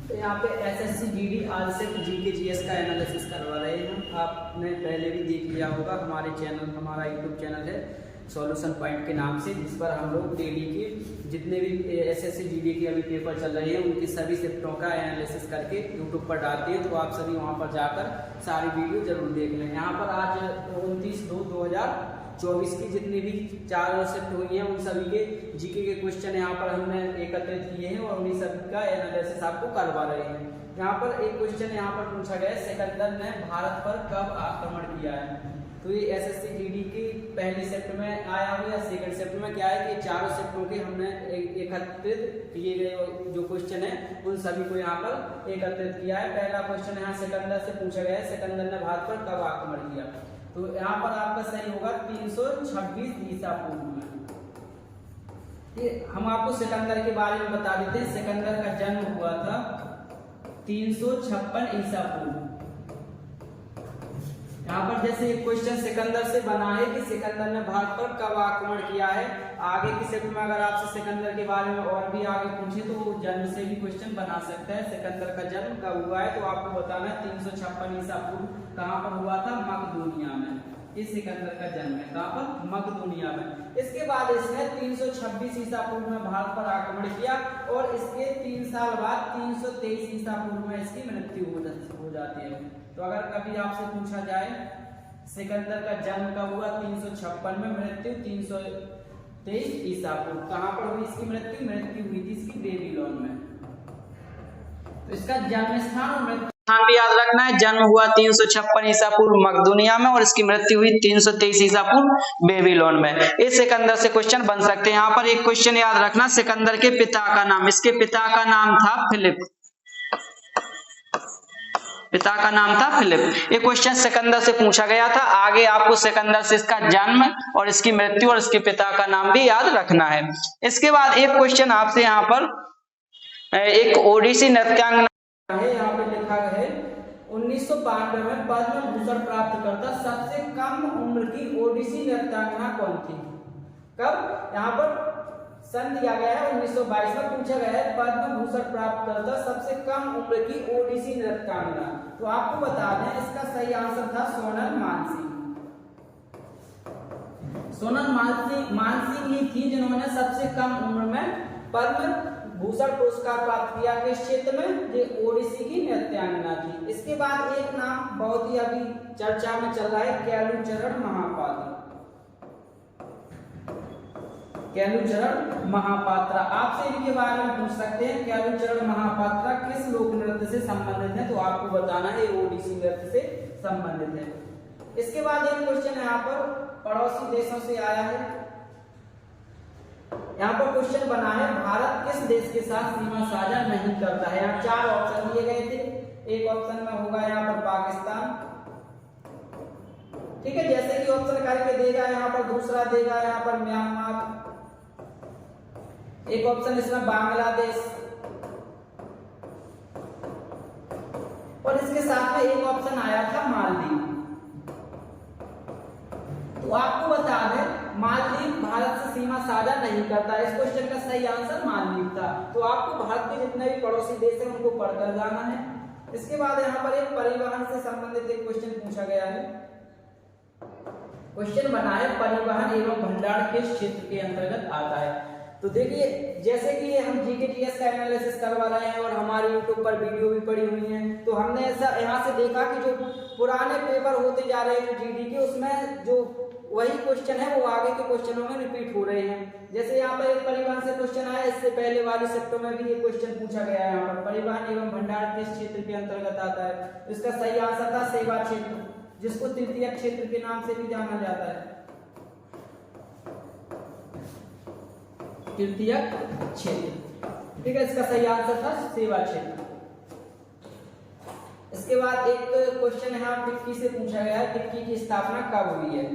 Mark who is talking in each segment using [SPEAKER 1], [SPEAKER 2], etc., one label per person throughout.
[SPEAKER 1] तो यहाँ पे एसएससी जीडी आलसेट जीके जीएस का एनालिसिस करवा रहे हैं। आपने पहले भी देख लिया होगा, हमारा यूट्यूब चैनल है सॉल्यूशन पॉइंट के नाम से, जिस पर हम लोग डेली के जितने भी एसएससी जीडी के अभी पेपर चल रहे हैं उनकी सभी शिफ्टों का एनालिसिस करके यूट्यूब पर डालते हैं। तो आप सभी वहाँ पर जाकर सारी वीडियो जरूर देख लें। यहाँ पर आज 29/2/2024 की जितनी भी 4 शिफ्ट हुई हैं उन सभी के जीके के क्वेश्चन यहाँ पर हमने एकत्रित किए हैं और उन्हीं सभी का एनालिसिस आपको करवा रहे हैं। यहाँ पर एक क्वेश्चन यहाँ पर पूछा गया है, सिकंदर ने भारत पर कब आक्रमण किया है। तो ये एसएससी जीडी की पहली शिफ्ट में आया हुआ या सेकंड शिफ्ट में क्या है कि चारों शिफ्टों के हमने एकत्रित किए गए जो क्वेश्चन है उन सभी को यहाँ पर एकत्रित किया है। पहला क्वेश्चन यहाँ सिकंदर से पूछा गया है, सिकंदर ने भारत पर कब आक्रमण किया। तो यहाँ पर आपका सही होगा 326 ईसा पूर्व में। ये हम आपको सिकंदर के बारे में बता देते हैं। सिकंदर का जन्म हुआ था 356 ईसा पूर्व। यहाँ पर जैसे एक क्वेश्चन सिकंदर से बना है कि सिकंदर ने भारत पर कब आक्रमण किया है। आगे की शिफ्ट में अगर आपसे सिकंदर के बारे में और भी आगे पूछे तो वो जन्म से भी क्वेश्चन बना सकता है। सिकंदर का जन्म कब हुआ है तो आपको बताना है 356 ईसा पूर्व कहाँ पर हुआ था, मकदूनिया में। इस सिकंदर का जन्म है कहाँ पर, मकदूनिया में। इसके बाद इसने 326 ईसा पूर्व में भारत पर आक्रमण किया और इसके 3 साल बाद 323 ईसा पूर्व में इसकी मृत्यु हो जाती है। तो अगर कभी आपसे पूछा जाए सिकंदर का जन्म कब हुआ 356 में, मृत्यु 323 ईसा पूर्व, कहाँ पर हुई इसकी मृत्यु हुई थी इसकी बेबीलोन में। तो इसका जन्म स्थान और मृत्यु स्थान भी याद रखना है। जन्म हुआ 356 ईसा पूर्व मकदूनिया में और इसकी मृत्यु हुई 323 ईसा पूर्व बेबीलोन में। इस सिकंदर से क्वेश्चन बन सकते हैं। यहाँ पर एक क्वेश्चन याद रखना, सिकंदर के पिता का नाम, इसके पिता का नाम था फिलिप। पिता का नाम था फिलिप। ये क्वेश्चन सिकंदर से पूछा गया था। आगे आपको सिकंदर से इसका जन्म और इसकी मृत्यु और इसके पिता का नाम भी याद रखना है। इसके बाद एक क्वेश्चन आपसे यहाँ पर एक ओडिसी नृत्यांगना है, यहाँ पे लिखा है 1992 में पद्म भूषण प्राप्त करता सबसे कम उम्र की ओडिसी नृत्यांगना कौन थी। कब, यहाँ पर सन दिया गया है 1922 में पूछा गया है पद्म भूषण प्राप्त करता सबसे कम उम्र की ओडिसी नृत्यांगना। तो आपको बता दें इसका सही आंसर था सोनल मानसिंह। सोनल मानसिंह ही थी जिन्होंने सबसे कम उम्र में पद्म भूषण पुरस्कार प्राप्त किया। किस क्षेत्र में, ये ओडिसी की नृत्यांगना थी। इसके बाद एक नाम बहुत ही अभी चर्चा में चल रहा है, केलुचरण महापात्र। केलुचरण महापात्रा, आपसे इनके बारे में पूछ सकते हैं। केलुचरण महापात्रा किस लोक नृत्य से संबंधित है, तो आपको बताना है ओडिसी नृत्य से संबंधित है। इसके बाद एक क्वेश्चन यहाँ पर पड़ोसी देशों से आया है। यहाँ पर क्वेश्चन बना है भारत किस देश के साथ सीमा साझा नहीं करता है। यहाँ 4 ऑप्शन दिए गए थे। एक ऑप्शन में होगा यहाँ पर पाकिस्तान, ठीक है, जैसे कि ऑप्शन करके देगा यहाँ पर, दूसरा देगा यहाँ पर म्यांमार, एक ऑप्शन इसमें बांग्लादेश और इसके साथ में एक ऑप्शन आया था मालदीव। तो आपको बता दें मालदीव भारत से सीमा साझा नहीं करता। इस क्वेश्चन का सही आंसर मालदीव था। तो आपको भारत के जितने भी पड़ोसी देश हैं उनको पढ़कर जाना है। इसके बाद यहाँ पर एक परिवहन से संबंधित एक क्वेश्चन पूछा गया है। क्वेश्चन बना है परिवहन एवं भंडार किस क्षेत्र के अंतर्गत आता है। तो देखिए जैसे कि हम जीके जीएस का एनालिसिस करवा रहे हैं और हमारे यूट्यूब पर वीडियो भी पड़ी हुई हैं, तो हमने ऐसा यहाँ से देखा कि जो पुराने पेपर होते जा रहे हैं जीडी के, उसमें जो वही क्वेश्चन है वो आगे के क्वेश्चनों में रिपीट हो रहे हैं। जैसे यहाँ पर एक परिवहन से क्वेश्चन आया, इससे पहले वाली शिफ्टों में भी ये क्वेश्चन पूछा गया है। यहाँ पर परिवहन एवं भंडार किस क्षेत्र के अंतर्गत आता है। इसका सही आंसर था सेवा क्षेत्र, जिसको तृतीयक क्षेत्र के नाम से भी जाना जाता है। तृतीयक क्षेत्र, ठीक है, इसका सही आंसर था सेवा क्षेत्र। इसके बाद एक क्वेश्चन यहाँ फिक्की से पूछा गया है, फिक्की की स्थापना कब हुई है।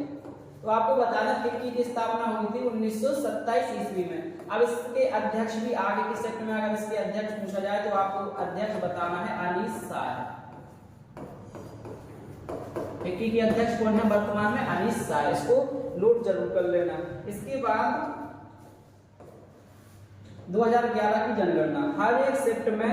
[SPEAKER 1] तो आपको बताना फिक्की की स्थापना हुई थी 1927 ईस्वी में। अब इसके अध्यक्ष भी आगे की सेक्शन में अगर इसके अध्यक्ष पूछा जाए तो आपको अध्यक्ष बताना है अनीस शाह। फिक्की के अध्यक्ष कौन है वर्तमान में, अनीस शाह। इसको नोट जरूर कर लेना। इसके बाद 2011 की जनगणना, हर एक शिफ्ट में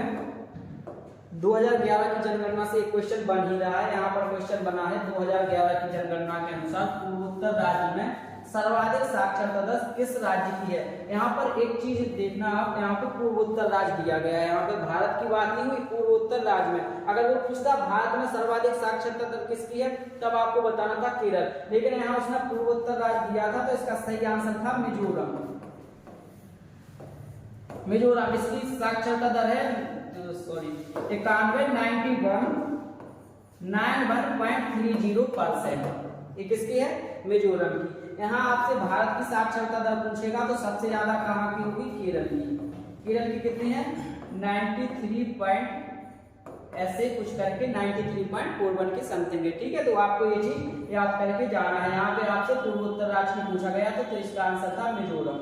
[SPEAKER 1] 2011 की जनगणना से एक क्वेश्चन बन ही रहा है। यहाँ पर क्वेश्चन बना है 2011 की जनगणना के अनुसार पूर्वोत्तर राज्य में सर्वाधिक साक्षरता दर किस राज्य की है। यहाँ पर एक चीज देखना आप, यहाँ पे पूर्वोत्तर राज्य दिया गया है, यहाँ पे भारत की बात नहीं हुई, पूर्वोत्तर राज्य में। अगर वो पूछता भारत में सर्वाधिक साक्षरता दर किसकी है तब आपको बताना था केरल, लेकिन यहाँ उसने पूर्वोत्तर राज्य दिया था, तो इसका सही आंसर था मिजोरम। मिजोरम इसकी साक्षरता दर है 91.30%। ये किसकी है? मिजोरम की। यहाँ आपसे भारत की साक्षरता दर पूछेगा तो सबसे ज्यादा कहाँ की होगी? केरल की। केरल की कितनी है? 93 ऐसे कुछ करके 93.41 के समथिंग है। ठीक है, तो आपको ये चीज याद करके जाना है। यहाँ पे आपसे पूर्वोत्तर राज्य की पूछा गया तो इसका आंसर था मिजोरम।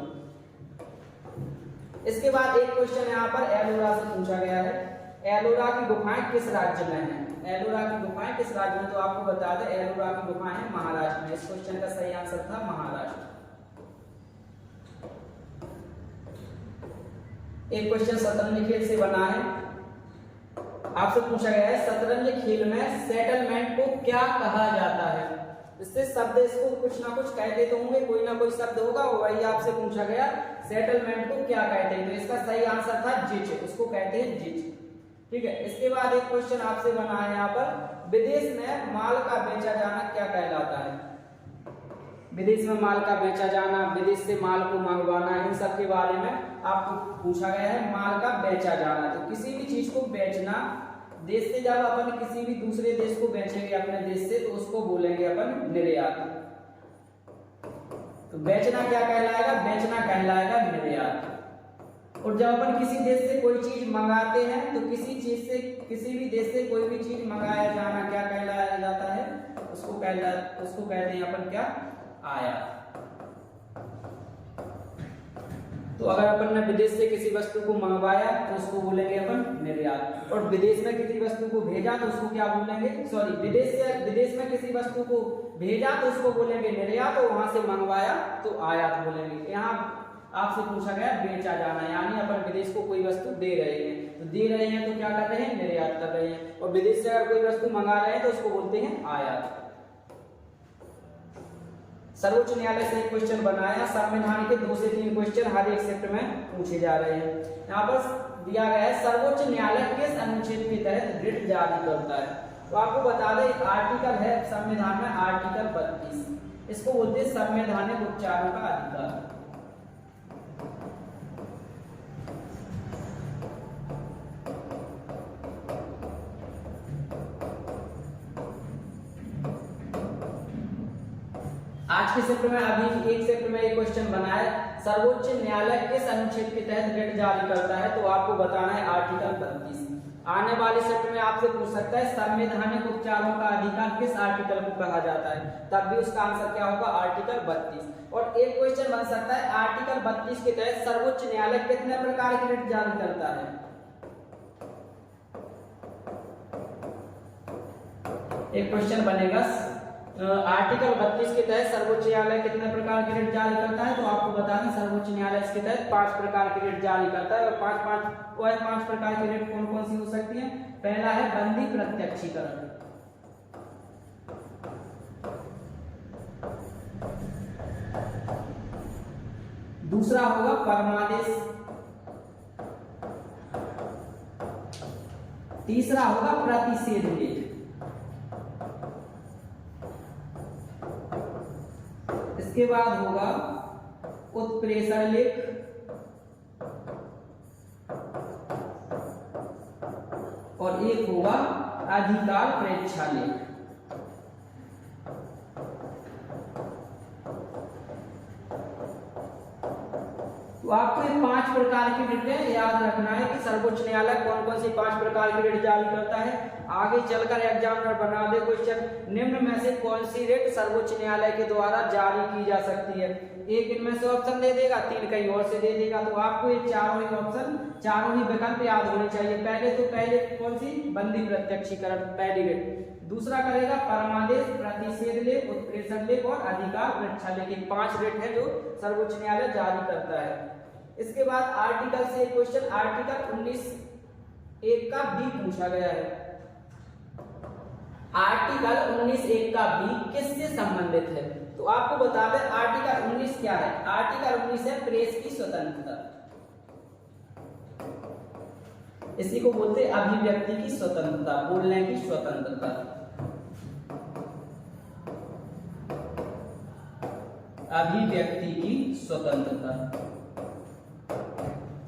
[SPEAKER 1] इसके बाद एक क्वेश्चन यहाँ पर एलोरा से पूछा गया है। एलोरा की गुफाएं किस राज्य में हैं? एलोरा की गुफाएं किस राज्य में? तो आपको बता दें एलोरा की गुफाएं हैं महाराष्ट्र में। इस क्वेश्चन का सही आंसर था महाराष्ट्र। एक क्वेश्चन शतरंज खेल से बना है। आपसे पूछा गया है शतरंज खेल में सेटलमेंट को क्या कहा जाता है। इससे शब्द इसको कुछ ना कुछ कहते तो होंगे, कोई ना कोई शब्द होगा, वही आपसे पूछा गया सेटलमेंट को क्या कहते हैं। तो इसका सही आंसर था जिच, उसको कहते हैं जिच। ठीक है, इसके बाद एक क्वेश्चन आपसे बना है यहाँ पर, विदेश में माल का बेचा जाना क्या कहलाता है। विदेश में माल का बेचा जाना, विदेश से माल को मंगवाना, इन सब के बारे में आपको पूछा गया है। माल का बेचा जाना, तो किसी भी चीज को बेचना, देश से जब अपन किसी भी दूसरे देश को बेचेंगे अपने देश से तो उसको बोलेंगे अपन निर्यात। तो बेचना क्या कहलाएगा? बेचना कहलाएगा निर्यात। और जब अपन किसी देश से कोई चीज मंगाते हैं तो किसी चीज से, किसी भी देश से कोई भी चीज मंगाया जाना क्या कहलाया जाता है? उसको कहते हैं अपन क्या? आयात। तो अगर अपन ने विदेश से किसी वस्तु को मंगवाया तो उसको बोलेंगे अपन निर्यात। और विदेश में किसी वस्तु को भेजा तो उसको क्या बोलेंगे? विदेश में किसी वस्तु को भेजा तो उसको बोलेंगे निर्यात, और वहां से मंगवाया तो आयात बोलेंगे। यहाँ आपसे पूछा गया बेचा जाना, यानी अपन विदेश को कोई वस्तु दे रहे हैं, तो दे रहे हैं तो क्या कर रहे हैं? निर्यात कर रहे हैं। और विदेश से अगर कोई वस्तु मंगा रहे हैं तो उसको बोलते हैं आयात। सर्वोच्च न्यायालय से एक क्वेश्चन बनाया। संविधान के 2 से 3 क्वेश्चन हर एक शिफ्ट में पूछे जा रहे हैं। यहाँ पर दिया गया है सर्वोच्च न्यायालय किस अनुच्छेद के तहत रिट जारी करता है। तो आपको बता दें एक आर्टिकल है संविधान में, आर्टिकल 32, इसको बोलते हैं संवैधानिक उपचारों का अधिकार। आज के शिफ्ट में अभी एक शिफ्ट में एक क्वेश्चन बना है, सर्वोच्च न्यायालय किस अनुच्छेद के तहत रिट जारी करता है। तो आपको बताना है आर्टिकल 32। आने वाले शिफ्ट में आपसे पूछ सकता है संवैधानिक उपचारों का अधिकार किस आर्टिकल को कहा जाता है, तब भी उसका आंसर क्या होगा? आर्टिकल 32। और एक क्वेश्चन बन सकता है आर्टिकल 32 के तहत सर्वोच्च न्यायालय कितने प्रकार की रिट जारी करता है। एक क्वेश्चन बनेगा आर्टिकल 32 के तहत सर्वोच्च न्यायालय कितने प्रकार की रिट जारी करता है। तो आपको बता दें सर्वोच्च न्यायालय इसके तहत 5 प्रकार की रिट जारी करता है। और 5 प्रकार की रिट कौन कौन सी हो सकती है? पहला है बंदी प्रत्यक्षीकरण, दूसरा होगा परमादेश, तीसरा होगा प्रतिषेध लेख, इसके बाद होगा उत्प्रेषण लेख, और एक होगा अधिकार प्रेक्षा लेख। तो आपको ये 5 प्रकार की रिटें याद रखना है कि सर्वोच्च न्यायालय कौन कौन सी 5 प्रकार की रिट जारी करता है। आगे चलकर एग्जामिनर बना दे क्वेश्चन, निम्न में से कौन सी रिट सर्वोच्च न्यायालय के द्वारा जारी की जा सकती है। एक इनमें से ऑप्शन दे देगा, 3 कहीं और से दे देगा। तो आपको ये चारों ही ऑप्शन, चारों ही विकल्प याद होने चाहिए। पहले कौन सी? बंदी प्रत्यक्षीकरण, पहली रिट। दूसरा करेगा परमादेश, प्रतिषेध लेख, उत्प्रेषण लेख और अधिकार प्रेक्षा लेख। 5 रिट है जो सर्वोच्च न्यायालय जारी करता है। इसके बाद आर्टिकल से क्वेश्चन, आर्टिकल 19 1 का बी पूछा गया है। आर्टिकल 19(1) का बी किससे संबंधित है? तो आपको बता दें आर्टिकल 19 क्या है। आर्टिकल 19 है प्रेस की स्वतंत्रता, इसी को बोलते हैं अभिव्यक्ति की स्वतंत्रता, बोलने की स्वतंत्रता। अभिव्यक्ति की स्वतंत्रता,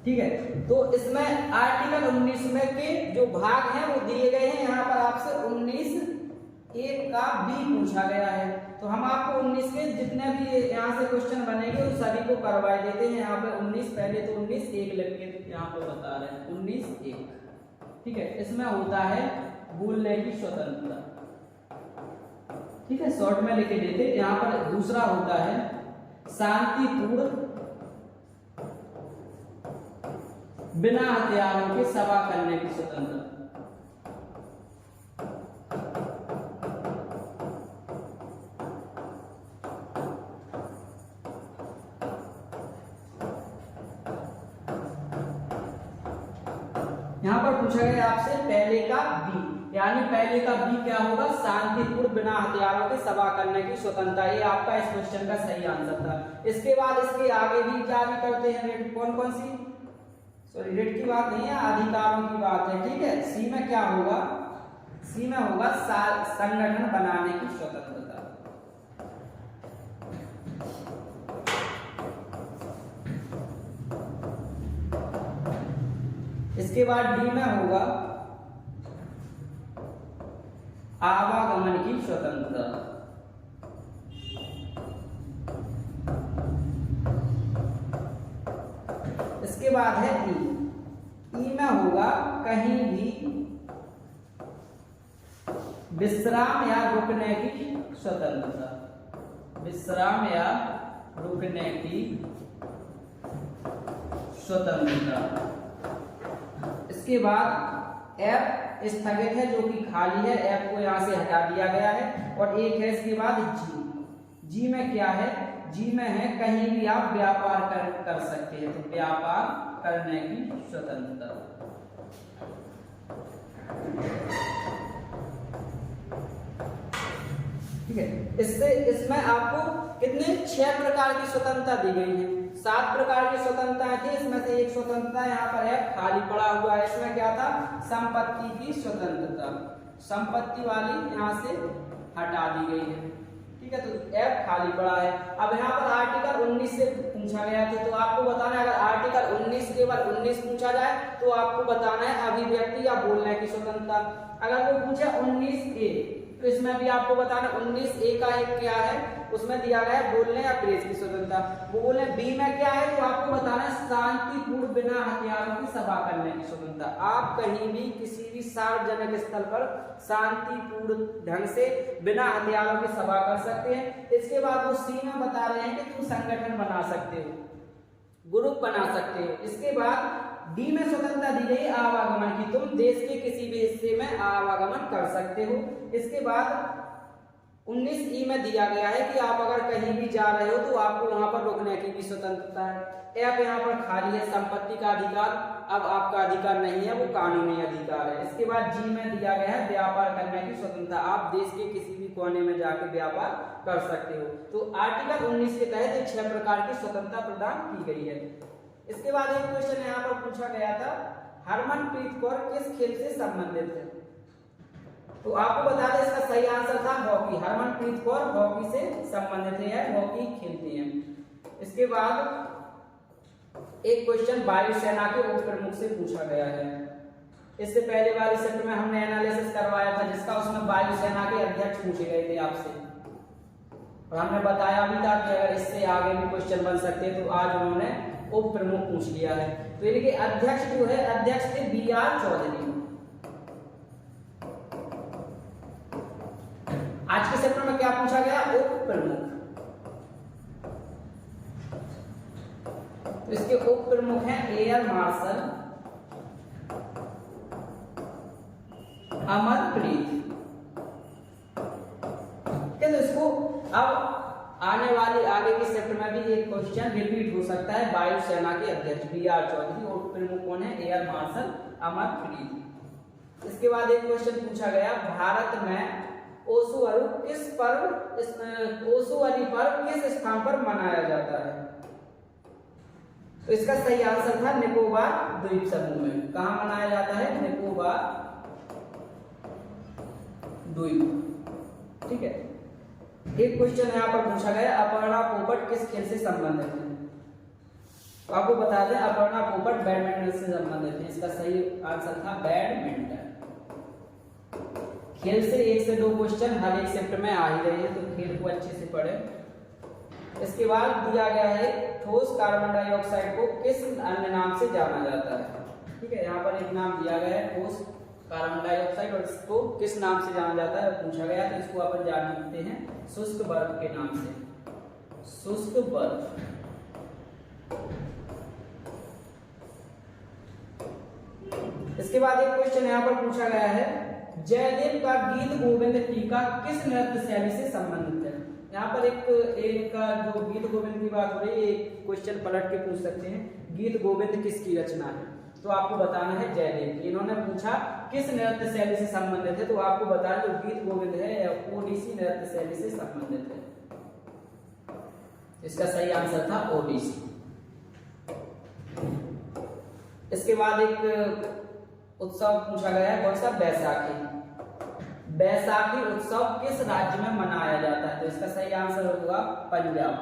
[SPEAKER 1] ठीक है। तो इसमें आर्टिकल 19 में के जो भाग हैं वो दिए गए हैं। यहाँ पर आपसे 19(1) का बी पूछा गया है, तो हम आपको 19 के जितने भी यहाँ से क्वेश्चन बनेंगे उन सभी को करवा देते हैं। यहाँ पे 19 पहले तो 19(1) लिख के यहाँ पर बता रहे हैं 19(1), ठीक है। इसमें होता है बोलने की स्वतंत्रता, ठीक है, शॉर्ट में लिख देते। यहाँ पर दूसरा होता है शांतिपूर्ण बिना हथियारों के सभा करने की स्वतंत्रता। यहां पर पूछा गया आपसे पहले का बी, यानी पहले का बी क्या होगा? शांतिपूर्ण बिना हथियारों के सभा करने की स्वतंत्रता। ये आपका इस क्वेश्चन का सही आंसर था। इसके बाद इसके आगे भी जारी करते हैं रेट, कौन कौन सी, सॉरी रेट की बात नहीं है, अधिकारों की बात है, ठीक है। सी में क्या होगा? सी में होगा संगठन बनाने की स्वतंत्रता। इसके बाद डी में होगा आवागमन की स्वतंत्रता। इसके बाद है ई में होगा कहीं भी विश्राम या रुकने की स्वतंत्रता, विश्राम या रुकने की स्वतंत्रता। इसके बाद एफ स्थगित है जो कि खाली है, एफ को यहां से हटा दिया गया है। और एक है इसके बाद जी, जी में क्या है? जी में है कहीं भी आप व्यापार कर सकते हैं, तो व्यापार करने की स्वतंत्रता। ठीक है, इसमें आपको कितने 6 प्रकार की स्वतंत्रता दी गई है। 7 प्रकार की स्वतंत्रताएं थी, इसमें से एक स्वतंत्रता यहाँ पर है खाली पड़ा हुआ है। इसमें क्या था? संपत्ति की स्वतंत्रता, संपत्ति वाली यहाँ से हटा दी गई है, ठीक है। तो एफ खाली पड़ा है। अब यहाँ पर आर्टिकल 19 से पूछा गया था, तो आपको बताना है अगर आर्टिकल 19 केवल 19 पूछा जाए तो आपको बताना है अभिव्यक्ति या बोलने की स्वतंत्रता। अगर वो पूछे 19(a) तो इसमें भी आपको बताना 19(a) का एक क्या है, उसमें दिया गया है बोलने या प्रेस की स्वतंत्रता। वो बोले बी में क्या है, तो आपको बताना है शांतिपूर्ण बिना हथियारों की सभा करने की स्वतंत्रता। आप कहीं भी किसी भी सार्वजनिक स्थल पर शांतिपूर्ण ढंग से बिना हथियारों की सभा कर सकते हैं। इसके बाद वो सी में बता रहे हैं कि तुम संगठन बना सकते हो, ग्रुप बना सकते हो। इसके बाद डी में स्वतंत्रता दी गई आवागमन की, तुम देश के किसी भी हिस्से में आवागमन कर सकते हो। इसके बाद 19(e) में दिया गया है कि आप अगर कहीं भी जा रहे हो तो आपको वहां पर रुकने की भी स्वतंत्रता है। एफ यहाँ पर खाली है, संपत्ति का अधिकार अब आपका अधिकार नहीं है, वो कानूनी अधिकार है। इसके बाद जी में दिया गया है व्यापार करने की स्वतंत्रता, आप देश के किसी भी कोने में जाकर व्यापार कर सकते हो। तो आर्टिकल 19 के तहत 6 प्रकार की स्वतंत्रता प्रदान की गई है। इसके बाद एक क्वेश्चन यहाँ पर पूछा गया था, हरमनप्रीत कौर किस खेल से संबंधित है? तो आपको बता दें इसका सही आंसर था हॉकी। हरमनप्रीत कौर हॉकी से संबंधित है, हॉकी खेलती हैं। इसके बाद एक क्वेश्चन वायुसेना के उप प्रमुख से पूछा गया है। इससे पहले वाली सेट में हमने एनालिसिस करवाया था जिसका, उसमें वायुसेना के अध्यक्ष पूछे गए थे आपसे, और हमने बताया भी था कि अगर इससे आगे भी क्वेश्चन बन सकते हैं, तो आज उन्होंने उप प्रमुख पूछ लिया है। तो इनके अध्यक्ष जो है, अध्यक्ष थे BR चौधरी। आज के सेक्टर में क्या पूछा गया? उप प्रमुख। तो इसके उप प्रमुख हैं एयर मार्शल अमरप्रीत। तो इसको अब आने वाली आगे के सेक्टर में भी एक क्वेश्चन रिपीट हो सकता है। वायुसेना के अध्यक्ष BR चौधरी, उप प्रमुख कौन है? Air marshal Amarpreet. इसके बाद एक क्वेश्चन पूछा गया, भारत में ओशुअली पर्व किस स्थान पर मनाया जाता है? तो इसका सही आंसर था निकोबार द्वीप समूह में। कहां मनाया जाता है? निकोबार द्वीप। ठीक है। एक क्वेश्चन यहाँ पर पूछा गया, अपर्णा पोपट किस खेल से संबंधित है? तो आपको बता दें अपर्णा पोपट बैडमिंटन से संबंधित है। इसका सही आंसर था बैडमिंटन। खेल से 1 से 2 क्वेश्चन हर एक शिफ्ट में आ ही रहे हैं, तो खेल को अच्छे से पढ़ें। इसके बाद दिया गया है, ठोस कार्बन डाइऑक्साइड को किस अन्य नाम से जाना जाता है? ठीक है, यहाँ पर एक नाम दिया गया है ठोस कार्बन डाइऑक्साइड, और इसको किस नाम से जाना जाता है पूछा गया, तो इसको अपन जान सकते हैं शुष्क बर्फ के नाम से, शुष्क बर्फ। इसके बाद एक क्वेश्चन यहाँ पर पूछा गया है, जयदेव का गीत गोविंद टीका किस नृत्य शैली से संबंधित है? यहाँ पर एक का जो गीत गोविंद की बात हो रही है, एक क्वेश्चन पलट के पूछ सकते हैं, गीत गोविंद किसकी रचना है? तो आपको बताना है जयदेव की। इन्होंने पूछा किस नृत्य शैली से संबंधित है, तो आपको बताना जो गीत गोविंद है या ओडिसी नृत्य शैली से संबंधित है। इसका सही आंसर था ओडिसी। इसके बाद एक उत्सव पूछा गया है, कौन सा? बैसाखी। बैसाखी उत्सव किस राज्य में मनाया जाता है? तो इसका सही आंसर होगा पंजाब।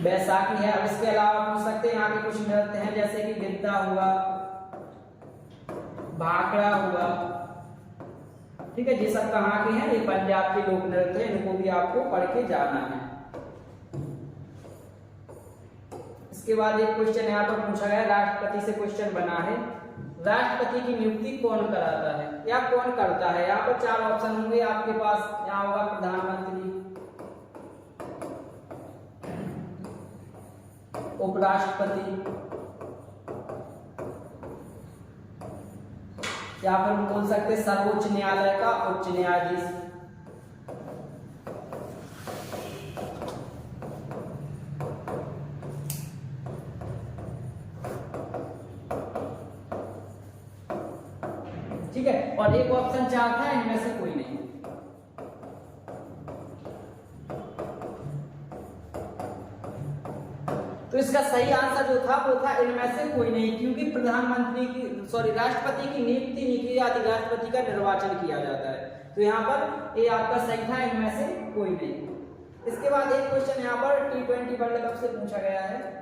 [SPEAKER 1] बैसाखी है। अब इसके अलावा पूछ सकते हैं यहाँ के कुछ नृत्य हैं, जैसे कि गिद्दा हुआ, भाखड़ा हुआ। ठीक है, ये सब कहाँ के हैं? ये पंजाब के लोक नृत्य हैं, इनको भी आपको पढ़ के जाना है। इसके बाद एक क्वेश्चन यहाँ पर पूछा गया, राष्ट्रपति से क्वेश्चन बना है, राष्ट्रपति की नियुक्ति कौन कराता है या कौन करता है? यहाँ पर 4 ऑप्शन होंगे आपके पास। यहाँ होगा प्रधानमंत्री, उपराष्ट्रपति, या फिर हम बोल सकते हैं सर्वोच्च न्यायालय का उच्च न्यायाधीश। ठीक है, और एक ऑप्शन 4 था, इनमें से कोई नहीं। तो इसका सही आंसर जो था वो था इनमें से कोई नहीं, क्योंकि राष्ट्रपति की नियुक्ति नहीं की जाती, राष्ट्रपति का निर्वाचन किया जाता है। तो यहाँ पर ये आपका सही था, इनमें से कोई नहीं। इसके बाद एक क्वेश्चन यहाँ पर T20 वर्ल्ड कप से पूछा गया है,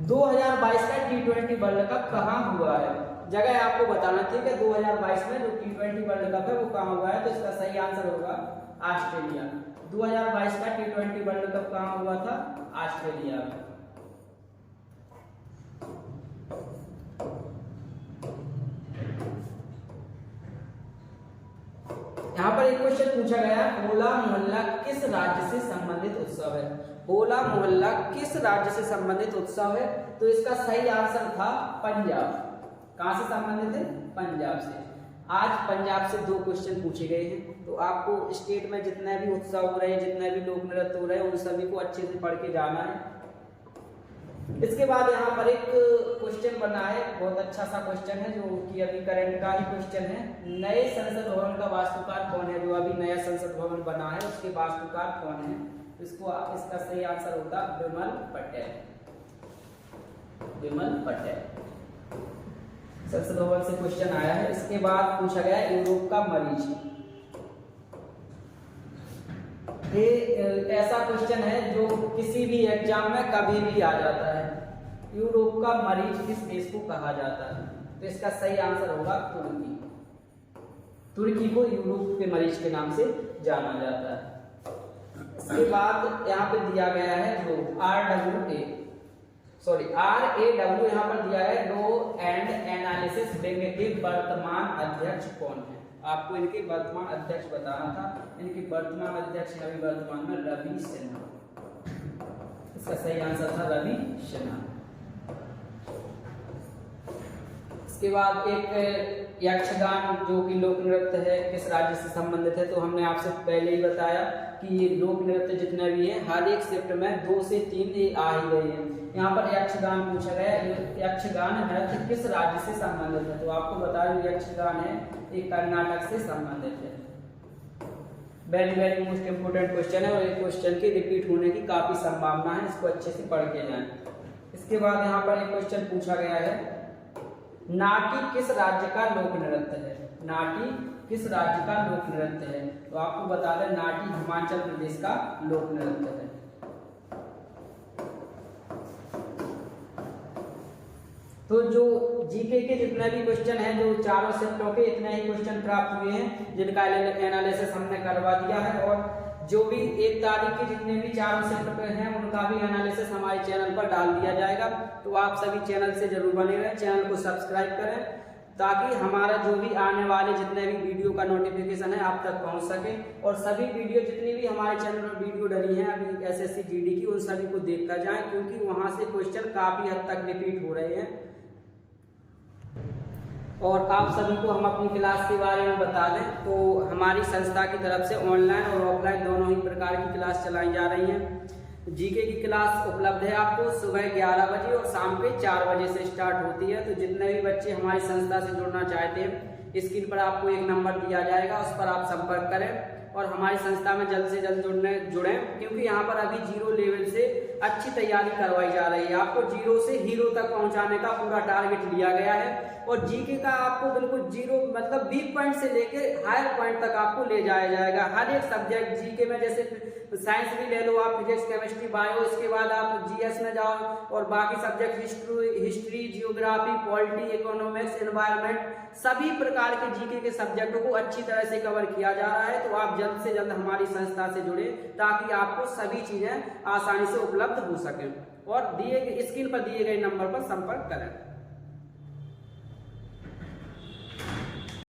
[SPEAKER 1] 2022 का T20 वर्ल्ड कप कहाँ हुआ है? जगह आपको बताना, ठीक है। 2022 में जो T20 वर्ल्ड कप है वो कहाँ हुआ है? तो इसका सही आंसर होगा ऑस्ट्रेलिया। 2022 का T20 वर्ल्ड कप कहाँ हुआ था? ऑस्ट्रेलिया में। यहाँ पर एक क्वेश्चन पूछा गया, होला मोहल्ला किस राज्य से संबंधित उत्सव है? होला मोहल्ला किस राज्य से संबंधित उत्सव है? तो इसका सही आंसर था पंजाब। कहां से संबंधित है? पंजाब से। आज पंजाब से 2 क्वेश्चन पूछे गए हैं, तो आपको स्टेट में जितने भी उत्सव हो रहे हैं, जितने भी लोक नृत्य हो रहे हैं, उन सभी को अच्छे से पढ़ के जाना है। इसके बाद यहाँ पर एक क्वेश्चन बना है, बहुत अच्छा सा क्वेश्चन है, जो कि अभी करंट का ही क्वेश्चन है। नए संसद भवन का वास्तुकार कौन है? जो अभी नया संसद भवन बना है उसके वास्तुकार कौन है? इसका सही आंसर होता विमल पटेल। विमल पटेल। संसद भवन से क्वेश्चन आया है। इसके बाद पूछा गया यूरोप का मरीज। ये ऐसा क्वेश्चन है जो किसी भी एग्जाम में कभी भी आ जाता है। यूरोप का मरीज किस देश को कहा जाता है? तो इसका सही आंसर होगा तुर्की। तुर्की को यूरोप के मरीज के नाम से जाना जाता है। इसके बाद यहाँ पे दिया गया है जो RAW यहाँ पर दिया है, रो एंड एनालिसिस बैंक के वर्तमान अध्यक्ष कौन है? आपको इनके वर्तमान अध्यक्ष बताना था। इनके वर्तमान अध्यक्ष अभी वर्तमान में रवि सिन्हा। इसका सही आंसर था रवि सिन्हा। इसके बाद एक यक्षगान जो कि लोक नृत्य है किस राज्य से संबंधित है, तो हमने आपसे पहले ही बताया कि ये लोक नृत्य जितने भी हैं हर एक शिफ्ट में 2 से 3 ये आ ही गए हैं। यहाँ पर यक्षगान पूछा गया, यक्षगान नृत्य किस राज्य से संबंधित है, तो आपको बता दें यक्षगान है ये कर्नाटक से संबंधित है। Very very most important question है और ये क्वेश्चन के रिपीट होने की काफी संभावना है, इसको अच्छे से पढ़ के जाएं। इसके बाद यहाँ पर एक क्वेश्चन पूछा गया है, नाटी किस राज्य का लोक नृत्य है, नाटी किस राज्य का लोक नृत्य है, तो आपको बता दें नाटी हिमाचल प्रदेश का लोक नृत्य है। तो जो जीके के जितने भी क्वेश्चन हैं, जो चारों शिफ्टों के इतने ही क्वेश्चन प्राप्त हुए हैं जिनका एनालिसिस हमने करवा दिया है, और जो भी 1 तारीख के जितने भी चारों शिफ्ट पे हैं उनका भी एनालिसिस हमारे चैनल पर डाल दिया जाएगा। तो आप सभी चैनल से जरूर बने रहें, चैनल को सब्सक्राइब करें ताकि हमारा जो भी आने वाले जितने भी वीडियो का नोटिफिकेशन है आप तक पहुंच सके। और सभी वीडियो जितनी भी हमारे चैनल पर वीडियो डली हैं अभी एसएससी जीडी की, उन सभी को देखकर जाएं क्योंकि वहां से क्वेश्चन काफी हद तक रिपीट हो रहे हैं। और आप सभी को हम अपनी क्लास के बारे में बता दें तो हमारी संस्था की तरफ से ऑनलाइन और ऑफलाइन दोनों ही प्रकार की क्लास चलाई जा रही हैं। जीके की क्लास उपलब्ध है आपको सुबह 11 बजे और शाम के 4 बजे से स्टार्ट होती है। तो जितने भी बच्चे हमारी संस्था से जुड़ना चाहते हैं स्क्रीन पर आपको एक नंबर दिया जाएगा, उस पर आप संपर्क करें और हमारी संस्था में जल्द से जल्द जुड़ें क्योंकि यहाँ पर अभी 0 लेवल से अच्छी तैयारी करवाई जा रही है। आपको 0 से हीरो तक पहुंचाने का पूरा टारगेट लिया गया है और जीके का आपको बिल्कुल 0 मतलब वीक पॉइंट से लेके हायर पॉइंट तक आपको ले जाया जाएगा। हर एक सब्जेक्ट जीके में, जैसे साइंस भी ले लो आप, फिजिक्स केमिस्ट्री बायो, इसके बाद आप जीएस में जाओ और बाकी subject history geography polity economics environment, सभी प्रकार के जीके के सब्जेक्टों को अच्छी तरह से कवर किया जा रहा है। तो आप जल्द से जल्द हमारी संस्था से जुड़े ताकि आपको सभी चीजें आसानी से उपलब्ध हो सके और स्क्रीन पर दिए गए नंबर पर संपर्क करें।